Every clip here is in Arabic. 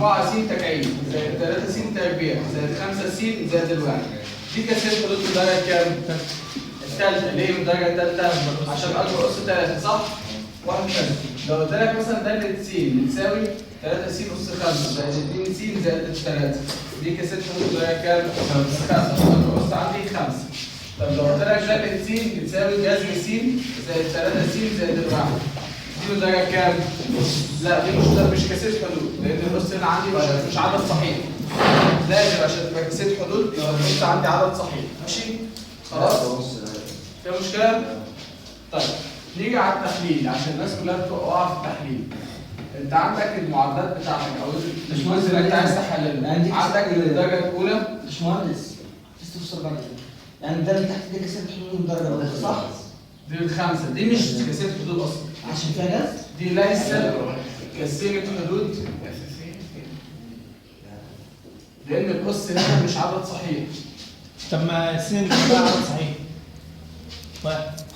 4 س تكعيب زائد 3 س تربيع زائد 5 س زائد الواحد. دي كسر حدود من الدرجه كام؟ الثالثه. ليه من الدرجه الثالثه؟ عشان اكبر اس 3 صح؟ واحد ثالث. لو قلت لك مثلا داله س بتساوي 3 س اس 5 زائد 2 س زائد 3، دي كسر حدود الدرجه كام؟ 5. اكبر اس عندي 5. طب لو قلت لك داله س بتساوي جذر س زائد 3 س زائد الواحد، دي من درجة كام؟ لا دي مش كسرة حدود، لأن الأس هنا عندي مش عدد صحيح. لازم عشان تبقى كسرة حدود يبقى الأس عندي عدد صحيح، ماشي؟ خلاص؟ فيها مشكلة؟ طيب نيجي على التحليل عشان الناس كلها بتقع في التحليل. أنت عندك المعادلات بتاعتك أو الجزء اللي أنت عايز تحلله، عندك الدرجة الأولى. باشمهندس تفسر بعد كده. يعني ده اللي تحت دي كسرة حدود الدرجة الأولى صح؟ دي الخمسة، دي مش كسرة حدود أصلا. عشان فيها جذر؟ دي ليست كسرة حدود لأن الأس هنا مش عدد صحيح. طب ما السين ده عدد صحيح.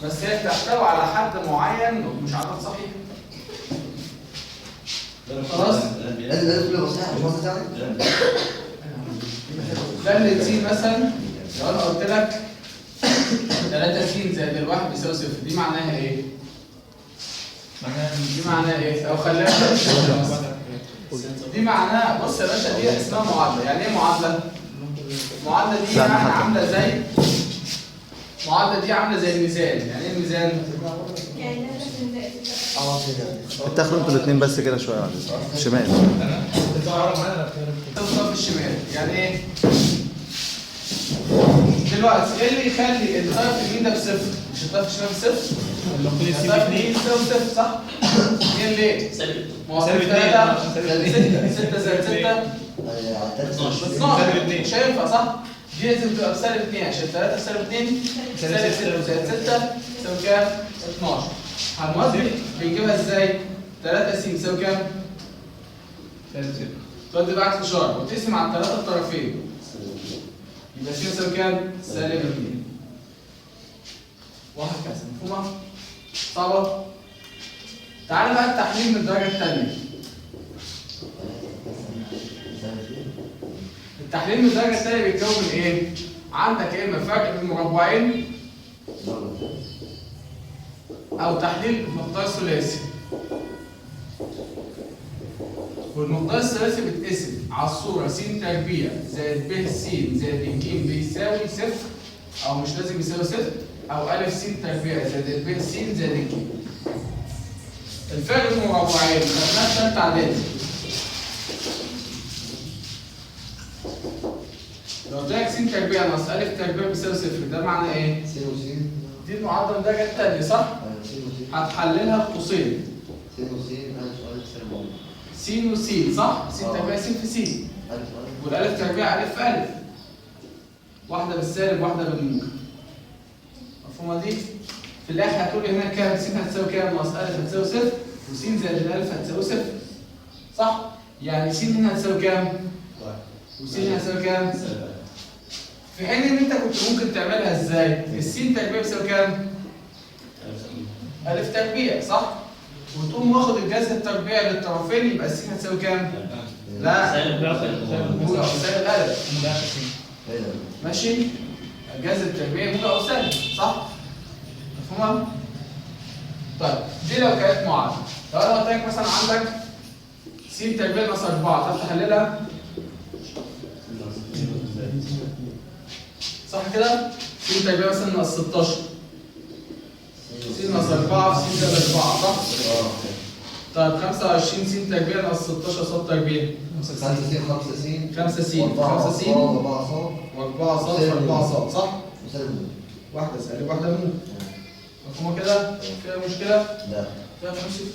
بس هي بتحتوي على حد معين ومش عدد صحيح. خلاص؟ لازم كله صحيح مش قصدي يعني؟ ده اللي تسين مثلا لو أنا قلت لك 3 س زائد الواحد بيساوي 0، دي معناها إيه؟ دي معناها إيه؟ أو خليها دي معناها بص يا باشا دي اسمها معادلة. يعني إيه معادلة؟ المعادلة دي يعني عاملة زي الميزان. يعني إيه الميزان؟ اتاخروا انتوا الاثنين بس كده شويه على الشمال. توصل في الشمال. يعني إيه؟ دلوقتي ايه اللي يخلي الطرف اليمين ده بصفر؟ مش الطرف الشمال بصفر؟ الطرف اليمين ده بصفر صح؟ ايه ليه؟ سالب 6 زائد 6 12 مش هينفع صح؟ دي لازم تبقى بسالب 2 عشان 3 بسالب 2 سالب 6 زائد 6 تساوي كام؟ 12. هنوزن بنجيبها ازاي؟ 3 س يساوي كام؟ سالب 6. تودي بعكس اشاره وتقسم على الثلاثه الطرفين. يبقى س يساوي كام؟ سالب 2. وهكذا. مفهومه؟ صعبه؟ تعالى بقى التحليل من الدرجه الثانيه. التحليل من الدرجه الثانيه بيتكون من ايه؟ عندك يا اما فرق بين مربعين او تحليل مقدار ثلاثي. والمقدار الثلاثي بيتقسم على الصوره س تربيع زائد ب س زائد ج بيساوي صفر، او مش لازم يساوي صفر، او ا س تربيع زائد ب س زائد ج. الفرق بين المربعين خدناه في ثالثه اعدادي. لو قلت لك س تربيع ناقص ا تربيع بيساوي صفر، ده معناه ايه؟ س وس دي المعادله الدرجه الثانيه صح؟ هتحللها بقوسين. س وس الف سالب س وس صح؟ س تربيع س في س. والالف تربيع الف في الف. واحده بالسالب واحده بالموجب. مفهومه دي؟ في الاخر هتقول هنا كام؟ س هتساوي كام؟ ناقص الف هتساوي صفر، وس زائد الالف هتساوي صفر. صح؟ يعني س هنا هتساوي كام؟ وس هنا هتساوي كام؟ في حين ان انت كنت ممكن تعملها ازاي؟ الس تربيع بيساوي كام؟ الف تربيع صح؟ وتقوم واخد الجذر التربيع للطرفين يبقى الس هتساوي كام؟ لا سالب موجب او سالب الف. ماشي؟ الجذر التربيع موجب او سالب صح؟ مفهومه؟ طيب دي لو كانت معادله. لو انا قلت لك مثلا عندك س تربيع ناقص 4 تعرف تحللها؟ صح كده؟ س تربيع مثلا ناقص 16 س ناقص 4 في س زائد 4 صح؟ طيب 25 س تربيع ناقص 16 ص تربيع 5 س 5 س 5 س 5 س و4 ص و4 ص و4 ص صح؟ وسالب واحدة سالب واحدة موجب. مفهومة كده؟ فيها مشكلة؟ لا فيها مشكلة؟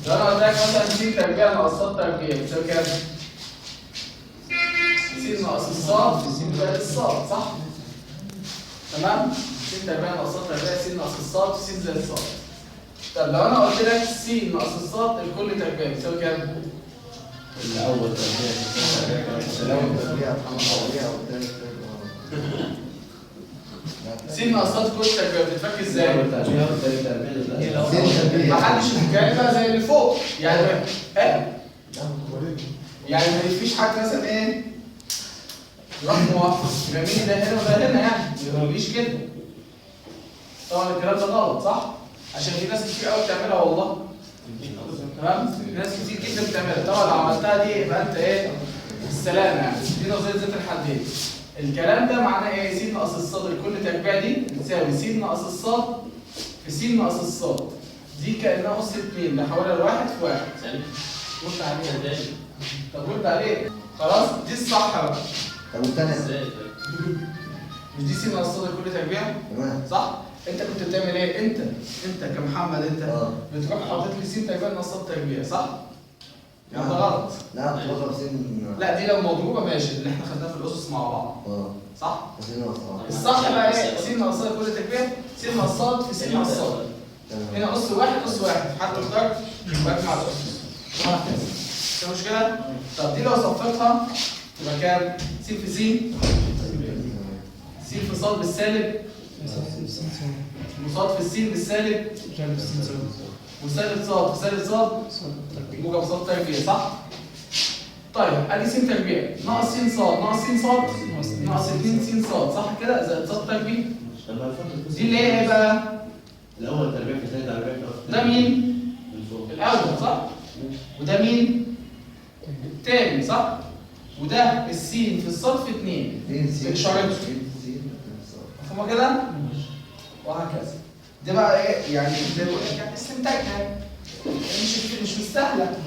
لو انا قلت لك مثلا س تربيع ناقص ص تربيع بتساوي كام؟ س ناقص الصاد في س زائد الصاد صح؟ تمام؟ س تربيع ناقص ص تربيع س ناقص الصاد في س زائد الصاد. طب لو انا قلت لك س ناقص الصاد الكل تربيع بتساوي كام؟ الاول تربيع والثاني س ناقص ص كل تربيع بتتفك ازاي؟ هي لو ما حدش الكلام بقى زي اللي فوق يعني ايه؟ يعني ما فيش حد مثلا ايه؟ يروح موقف جميل ده هنا وده هنا يعني ما يقوليش كده. طبعا الكلام ده غلط صح؟ عشان في ناس كتير قوي بتعملها والله. تمام؟ في ناس كتير جدا بتعملها، طبعا لو عملتها دي يبقى انت ايه؟ بالسلامه يعني، دي نظريه ذات الحدين. الكلام ده معناه ايه؟ س ناقص الصاد لكل تربيع دي بتساوي س ناقص الصاد في س ناقص الصاد. دي كانها اس 2 بحولها لواحد في واحد. رد عليه. طب رد عليه. خلاص؟ دي الصح بقى. طب والثانية ازاي؟ مش دي س ناقص الصاد لكل تربيع؟ صح؟ انت كنت بتعمل ايه؟ انت كمحمد انت بتروح حاطط لي س تربيع ناقص صاد تربيع صح؟ يعني ده غلط. لا كنت بضرب سين. لا دي لو مضروبه ماشي اللي احنا خدناها في الاسس مع بعض. صح؟ سين ناقص. الصح بقى ايه؟ س ناقص صاد كل تربيع س ناقص صاد في س ناقص صاد. هنا اس واحد حتى اختار بجمع الاسس. وهكذا. في مشكله؟ طب دي لو صفيتها تبقى كام؟ س في س س في صاد بالسالب وصاد في السين بالسالب وسالب صاد في سالب صاد موجب صاد تربيع صح؟ طيب ادي س تربيع ناقص س صاد ناقص س صاد ناقص 2 س صاد صح كده زائد صاد تربيع. دي اللي هي ايه بقى؟ الاول تربيع في ثاني تربيع ده مين؟ الاول صح؟ وده مين؟ الثاني صح؟ وده السين في الصاد في 2 بإشارته مفهومه كده؟ وهكذا. دي بقى ايه؟ يعني زي ما بقول لك يعني استنتاجها مش مستاهله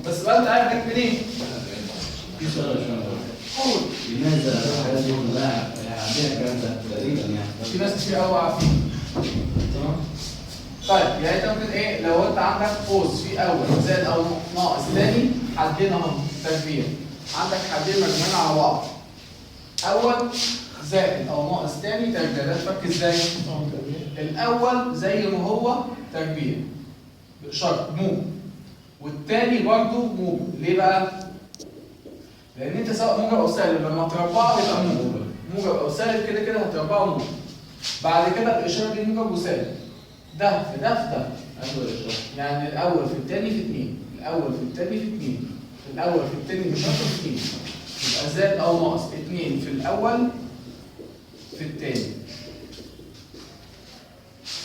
بس بقى انت عارف جت منين؟ في سؤال يا باشمهندس. قول. لماذا الحاجات دي كلها عندنا الكلام ده تقريبا يعني؟ في ناس كتير قوي عارفين. تمام؟ طيب يعني انت ممكن ايه لو انت عندك قوس في اول زائد او ناقص ثاني حدين اهو تربيع. عندك حدين مجموعين على بعض. اول زائد او ناقص ثاني تربيع ده تفك ازاي؟ الاول زي ما هو تربيع بإشارة موجب والثاني برضه موجب. ليه بقى؟ لأن أنت سواء موجب أو سالب لما تربعه يبقى موجب أو سالب كده كده هتربعه موجب. بعد كده الإشارة دي موجب وسالب. ده في ده في ده. يعني الأول في الثاني في 2 الأول في الثاني في 2 الأول في الثاني بإشارة في 2 يبقى زائد أو ناقص 2 في الأول في الثاني.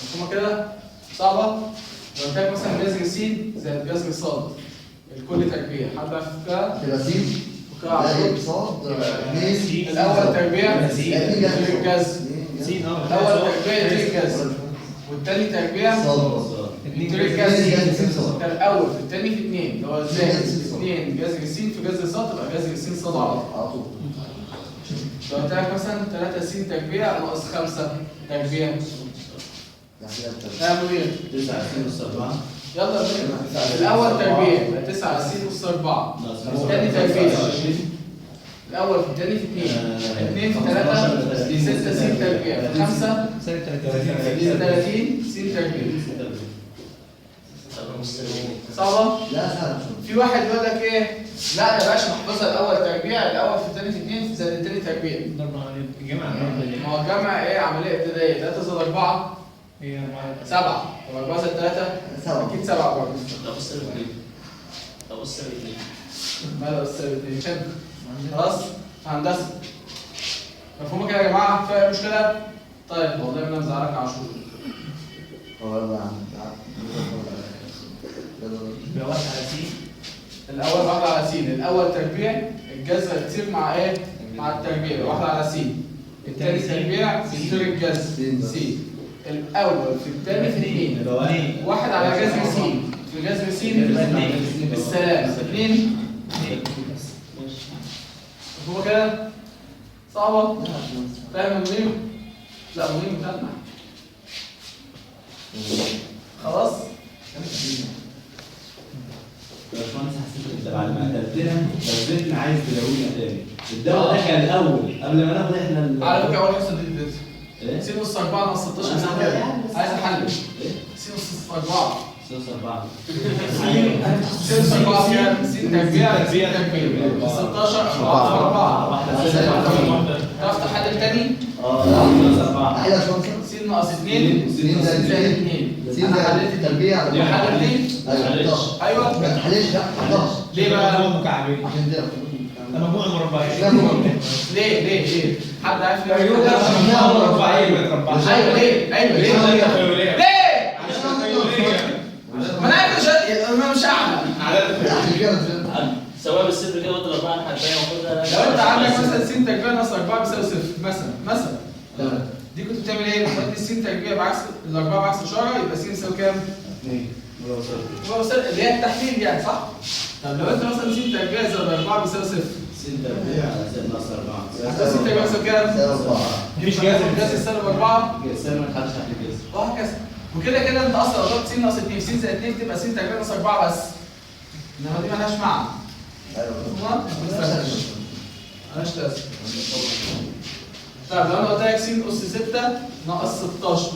مفهومة كده؟ صعبة؟ لو قلت لك مثلا جذر س زائد جذر ص الكل تربيع حد عارف كده؟ تبقى سين زائد صاد 2 الأول تربيع غير جذر سين الأول تربيع غير جذر والثاني تربيع صاد غير جذر الأول في الثاني في 2 اللي هو زائد 2 جذر س في جذر ص تبقى جذر س ص على طول. لو قلت لك مثلا 3 س تربيع ناقص 5 تربيع اعملوا ايه؟ 9 2 نص 4 يلا بينا. الاول تربيع 9 س اس 4 الثاني تربيع الاول في الثاني في 2 2 في 3 6 س تربيع 5 30 س تربيع. صعبه؟ لا سهل. في واحد يقول لك ايه؟ لا يا باشا محفظها الاول تربيع الاول في الثاني في 2 زائد الثاني تربيع. الجمع ما هو الجمع ايه عمليه ابتدائيه 3 زائد 4 هي 7 طب 4 زائد 3 7 اكيد 7 برضه. طب السالب 2 طب السالب 2 ماذا السالب 2 خلاص هندسه مفهومه كده يا جماعه فيها مشكله؟ طيب والله انا مزعلك عاشور. يبقى واحد على سين الاول واحده على س الاول تربيع الجذر كتير مع ايه؟ مع التربيع واحده على س الثاني تربيع بيصير الجذر س الاول في الثاني في 2 واحد على جذر س في جذر س بالسلام 2 هو كده صعبه؟ فاهم المهم؟ لا مهم بتاعنا خلاص؟ يا باشمهندس حسيت انت بعد ما قتلتنا عايز تداوينا تاني. الدواء ده كان الاول قبل ما ناخد احنا على فكره اول حصه دي الفيديو ايه؟ س نص 4 ناقص 16 سنه كده عايز احلل س نص 4 6 4 س نص 4 كام؟ س تربيع 16 4 4 تعرف تحلل تاني؟ 4 احلى شويه 2 سين زائد زائد 2 سين انا زائد حليت التربيع على دي حلت دي ايوه ايوه ما تحليش لا خلاص ليه بقى؟ مجموع مكعبين عشان كده مجموع مربعين لا مهم. ليه حد عارف ليه؟ مجموع مربعين ما يتربعش ايوه ليه ليه ما انا عارف مش اعلى عشان كده سواء بالصفر كده وانت الاربعه الحدانيه وخدها لو انت عندك مثلا س تربيع ناقص 4 بيساوي 0 مثلا تمام دي كنت بتعمل ايه؟ بتودي الس تربيع بعكس الاربعه بعكس اشاره يبقى س يساوي كام؟ 2 هو اللي هي التحليل يعني صح؟ طب لو انت مثلا س تربيع زائد 4 بيساوي 0 سين تربيع على زائد ناقص 4 س تربيع بيساوي كام؟ سالب 4 مش جاذب. جاذب سالب 4 سين ما تحلش تحت الجذر وهكذا وكده كده انت اصلا ضربت س ناقص 2 س زائد 2 تبقى س تربيع ناقص 4 بس انما دي مالهاش معنى مالهاش لازمه طب لو انا قلت لك س اس 6 ناقص 16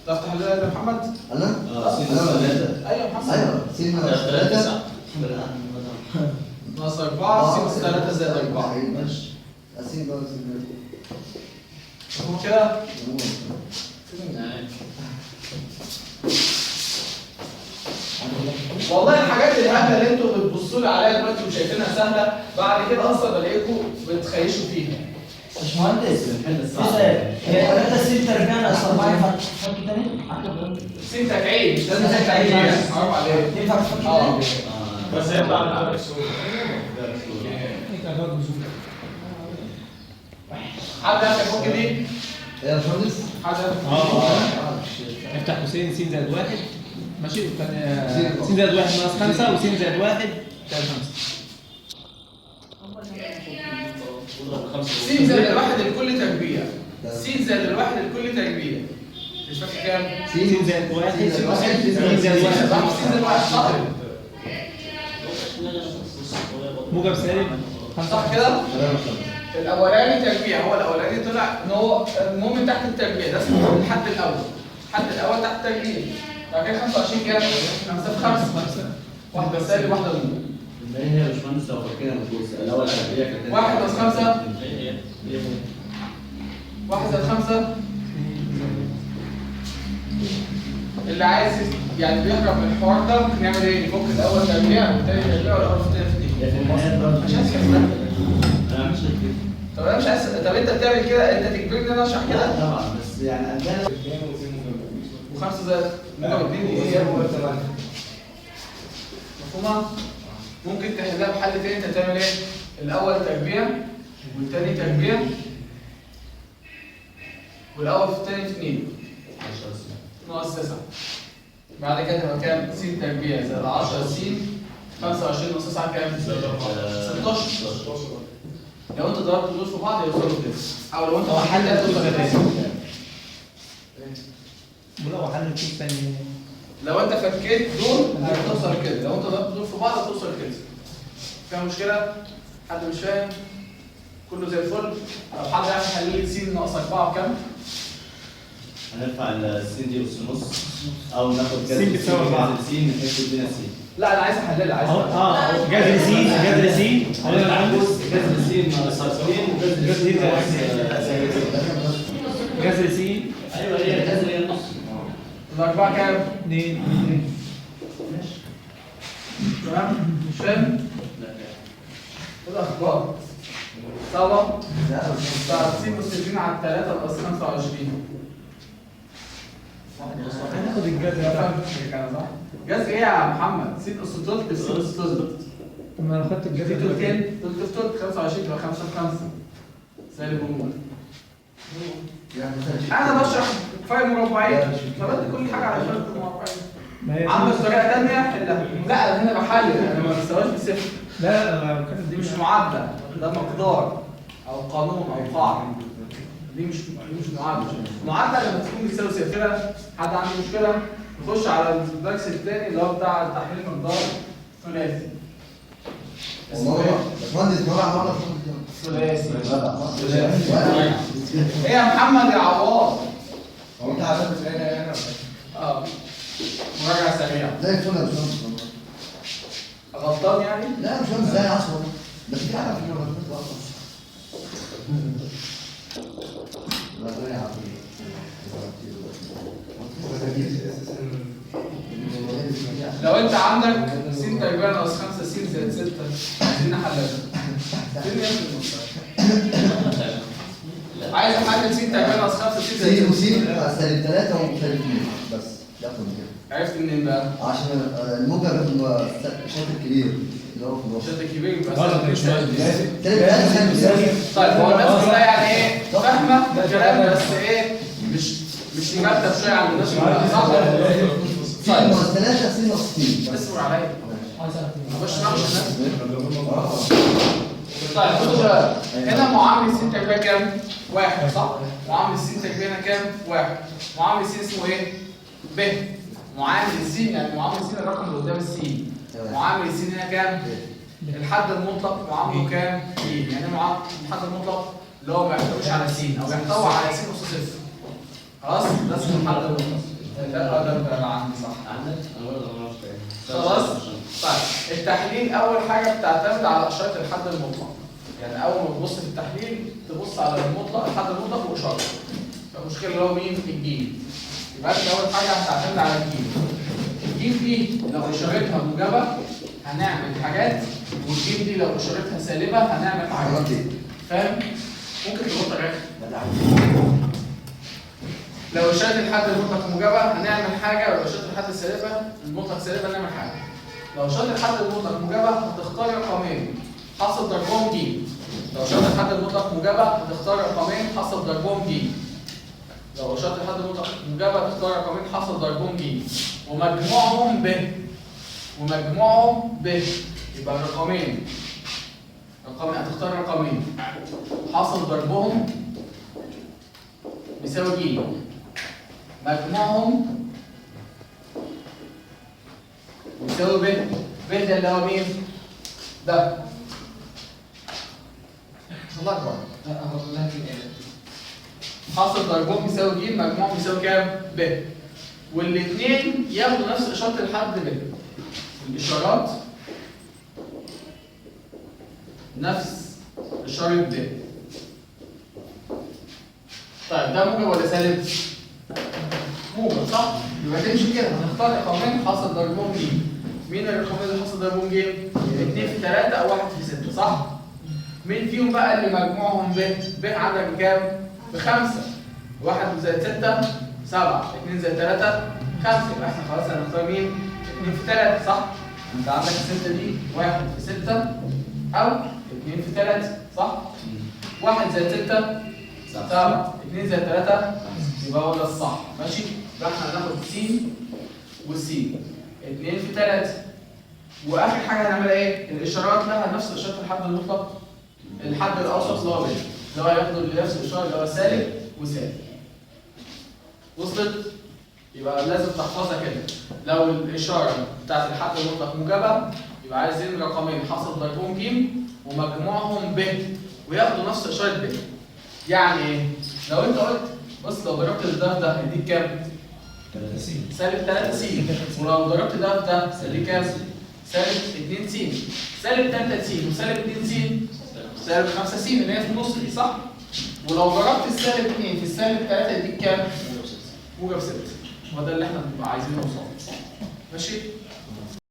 تعرف تحللها يا محمد؟ انا سين ناقص 3 ايوه يا محمد ايوه سين ناقص 3 ناقص 4 س 3 زائد 4 ماشي سين ناقص مفهوم كده؟ والله الحاجات الهبله اللي انتوا بتبصوا لي عليها دلوقتي وشايفينها سهله بعد كده اصلا بلاقيكم بتخيشوا فيها. باشمهندس بنحل في الصعب سؤال هي 3 سين تربيع ناقص 4 ينفع تحط تاني؟ س تكعيب مش لازم تكعيب يعني حرام عليك. ينفع تحط اه تاني؟ بس هيطلع من اول السؤال حد يعرف يفك دي؟ يا باشمهندس حد يعرف افتح قوسين س زائد 1 ماشي والثانية س زائد 1 ناقص 5 وس زائد 1 زائد 5 س زائد الواحد لكل تربيع س زائد الواحد لكل تربيع مش فاكر كام؟ س زائد 1 سين زائد واحد، س زائد 1 س زائد الواحد صح موجب سالب 5 صح كده؟ الاولاني تربيع هو الاولاني طلع ان هو المهم تحت التربيع ده اسمه الحد الاول الحد الاول تحت التربيع بعد كده 25 كام؟ 5 واحده سالب واحده موجب ما هي يا باشمهندس لو فكينا الجزء الاول تربيع كانت 1 ناقص 5 هي 1 زائد 5 اللي عايز يعني بيهرب من الحوار ده ممكن يعمل ايه؟ يفك الاول تربيع والثاني تربيع والاول في الثاني هي في النهايه برضه مش عايز كده انا مش كده طب انا مش عايز طب انت بتعمل كده انت تجبرني ان انا اشرح لا كده طبعا بس يعني عندنا و5 زائد موجب 2 دي ايه؟ مفهومه؟ ممكن تحلها بحل تاني انت تعمل ايه؟ الاول تربيع والثاني تربيع والاول في الثاني في 2 ناقص 9 بعد كده تبقى كام؟ س تربيع زائد 10 س 25 ناقص 9 كام؟ 16 لو انت ضربت دول في بعض يوصلوا كده او لو انت هو حل هتوصل الكوسة كده. تاني ولو حل الكوسة تاني لو انت فكيت دول هتوصل كده لو انت ضربت دول في بعض هتوصل كده فيها مشكله؟ حد مش فاهم؟ كله زي الفل؟ لو حد يعرف يحل لي س ناقص 4 بكام؟ هنرفع السين دي نص او ناخد سين جذر بتساوي أربعة. جذر سين نحس الدنيا سين لا انا عايز احللها عايز جذر س جذر س هقول لك عندي جذر سين ناقص 2 وجذر سين ناقص جذر س ايوه هي جذر هي نص الاربعه كام؟ 2 تمام؟ مش فاهم؟ ايه الاخبار؟ صعبه؟ بتاع س مستفيدين على 3 ناقص 25 هناخد الجذر فاهم كده صح؟ جذر ايه يا محمد؟ س اس تلت س اس تلت طب ما انا خدت في الجذر تلتين تلت في تلت 25 تبقى 5 في 5 سالب وموجب انا بشرح كفايه مربعين فبدي كل حاجه على شرط المربعين ما هي عندك طريقه ثانيه حلها لا انا هنا بحلل انا ما بستواش بصفر لا انا كانت دي مش معادله ده مقدار او قانون او قاعده دي مش معادله معادله لما تكون بتساوي صفر كده حد عنده مشكله نخش على الدرس الثاني اللي هو بتاع تحليل مقدار ثلاثي اسمه ايه؟ باشمهندس مرة ثلاثي ايه يا محمد يا عواد هو انت عارف تلاقينا يعني اه مراجعه سريعه زي الفل يا باشمهندس غلطان يعني؟ لا يا باشمهندس زي عصر والله ده في حاجة في المرتبات اصلا لا زي عصر انت عندك س تربيع ناقص 5 س زائد 6 عايزين نحللها. فين يا ابني؟ عايز احلل س تربيع ناقص 5 س زائد 6 سين سالب 3 وسالب 2 بس ياخد كده عرفت منين بقى؟ عشان الموجب الشاطئ الكبير اللي هو في الوسط. الشد الكبير يبقى غلط يا سالب باشمهندس. سالب 3 سالب 2. طيب هو الناس كلها يعني ايه؟ فاهمه الكلام بس ايه؟ مش مرتب شويه عن الناس كلها صح؟ سين ناقص 3 سين ناقص 2 بس. اصبر عليا مش معمش الناس. طيب بصوا بقى هنا معامل س تربيع كام؟ 1 صح؟ معامل س تربيع هنا كام؟ 1. معامل س اسمه ايه؟ ب. معامل س يعني معامل س الرقم اللي قدام السين. معامل س هنا كام؟ الحد المطلق معامله كام؟ ج. يعني الحد المطلق اللي هو ما بيحتويش على س او بيحتوي على س نص صفر. خلاص؟ ده اسمه الحد المطلق. ده انت عندي صح؟ عندك؟ انا برضه ما اعرفش خلاص؟ طيب التحليل اول حاجه بتعتمد على اشاره الحد المطلق. يعني اول ما تبص في التحليل تبص على المطلق الحد المطلق واشارته. المشكله اللي هو مين؟ الجيم. يبقى انت اول حاجه هتعتمد على الجيم. الجيم دي لو اشارتها موجبه هنعمل حاجات، والجيم دي لو اشارتها سالبه هنعمل حاجات. فاهم؟ ممكن تبطل رخم. لو اشارة الحد المطلق موجبة هنعمل حاجة، ولو اشارة الحد السالبة المطلق سالبة هنعمل حاجة. لو اشارة الحد المطلق موجبة هتختار رقمين حاصل ضربهم ج. لو اشارة الحد المطلق موجبة هتختار رقمين حاصل ضربهم ج. لو اشارة الحد المطلق موجبة هتختار رقمين حاصل ضربهم ج. ومجموعهم ب. يبقى رقمين هتختار رقمين حاصل ضربهم بيساوي ج. مجموعهم بيساوي ب. ده اللي هو مين؟ ده. الله اكبر. حاصل ضربهم بيساوي ج، مجموعهم بيساوي كام؟ ب. والاثنين ياخدوا نفس اشاره الحد ب. الاشارات نفس اشاره ب. طيب ده موجب ولا سالب؟ موجب صح؟ يبقى تمشي كده هنختار رقمين حاصل ضربهم ج. مين الرقمين اللي حاصل ضربهم ج؟ 2 في 3 او 1 في 6 صح؟ مين فيهم بقى اللي مجموعهم ب؟ ب عندك بكام؟ ب5. 1 زائد 6 7، 2 زائد 3 5. يبقى احنا خلاص هنختار مين؟ 2 في 3 صح؟ انت عندك الستة دي 1 في 6 او 2 في 3 صح؟ 1 زائد 6 7، 2 زائد 3 يبقى هو ده الصح ماشي؟ يبقى احنا هناخد س وس 2 في 3. واخر حاجه هنعملها ايه؟ الاشارات لها نفس اشاره الحد المطلق الحد الاوسط اللي هو ب، اللي هو هياخدوا نفس الاشاره اللي هو سالب وسالب. وصلت؟ يبقى لازم تحفظها كده. لو الاشاره بتاعت الحد المطلق موجبه يبقى عايزين رقمين حاصل ضربهم ج ومجموعهم ب وياخدوا نفس اشاره ب. يعني ايه؟ لو انت قلت بص لو ضربت ده في ده هيديك كام؟ سالب 3 س. ولو ضربت ده في ده هيديك كام؟ سالب 2 س. سالب 3 س وسالب 2 س سالب 5 س اللي هي في النص دي صح؟ ولو ضربت السالب 2 في السالب 3 يديك كام؟ موجب 6. هو ده اللي احنا بنبقى عايزين نوصله. ماشي؟